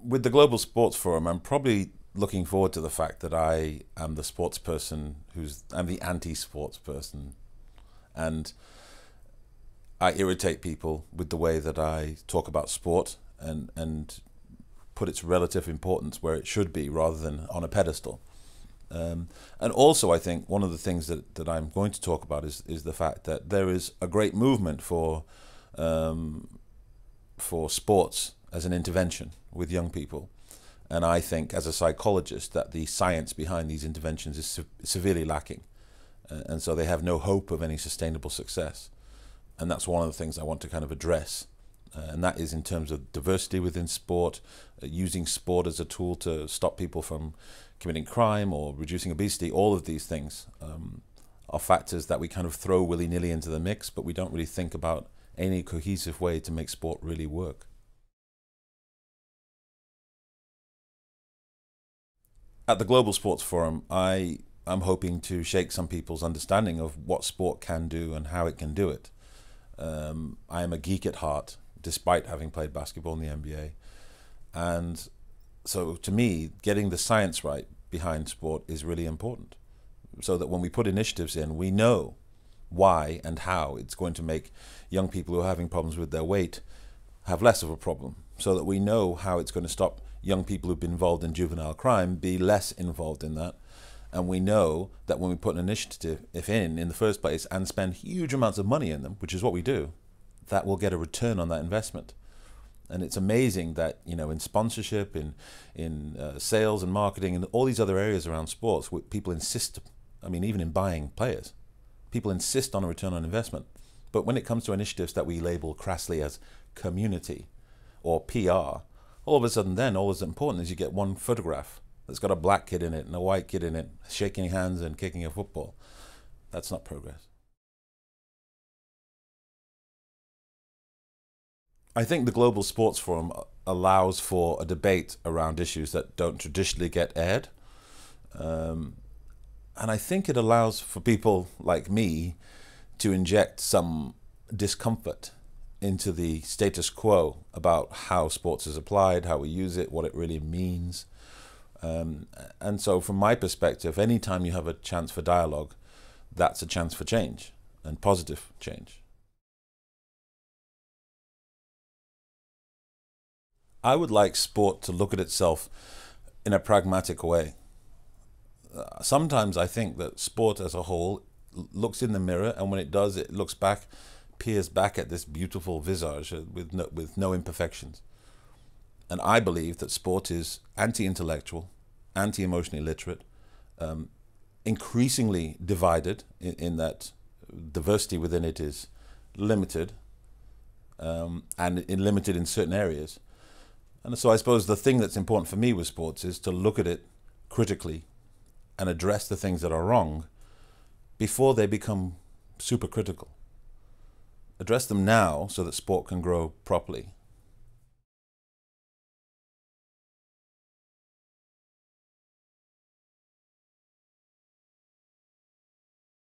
With the Global Sports Forum, I'm probably looking forward to the fact that I am the sports person I'm the anti-sports person, and I irritate people with the way that I talk about sport and put its relative importance where it should be rather than on a pedestal. And also, I think one of the things that I'm going to talk about is the fact that there is a great movement for sports as an intervention with young people. And I think, as a psychologist, that the science behind these interventions is severely lacking. And so they have no hope of any sustainable success. And that's one of the things I want to kind of address. And that is in terms of diversity within sport, using sport as a tool to stop people from committing crime or reducing obesity. All of these things are factors that we kind of throw willy-nilly into the mix, but we don't really think about any cohesive way to make sport really work. At the Global Sports Forum, I'm hoping to shake some people's understanding of what sport can do and how it can do it. I am a geek at heart, despite having played basketball in the NBA. And so to me, getting the science right behind sport is really important, so that when we put initiatives in, we know why and how it's going to make young people who are having problems with their weight have less of a problem, so that we know how it's going to stop young people who've been involved in juvenile crime be less involved in that. And we know that when we put an initiative in the first place and spend huge amounts of money in them, which is what we do, that will get a return on that investment. And it's amazing that, you know, in sponsorship, in sales and marketing, and all these other areas around sports, people insist, I mean, even in buying players, people insist on a return on investment. But when it comes to initiatives that we label crassly as community or PR, all of a sudden then, all that's important is you get one photograph that's got a black kid in it and a white kid in it, shaking hands and kicking a football. That's not progress. I think the Global Sports Forum allows for a debate around issues that don't traditionally get aired. And I think it allows for people like me to inject some discomfort into the status quo about how sports is applied, how we use it, what it really means. And so from my perspective, anytime you have a chance for dialogue, that's a chance for change, and positive change. I would like sport to look at itself in a pragmatic way. Sometimes I think that sport as a whole looks in the mirror, and when it does, it looks back, peers back at this beautiful visage with no imperfections. And I believe that sport is anti-intellectual, anti-emotionally literate, increasingly divided in that diversity within it is limited, and limited in certain areas. And so I suppose the thing that's important for me with sports is to look at it critically and address the things that are wrong before they become super critical. Address them now so that sport can grow properly.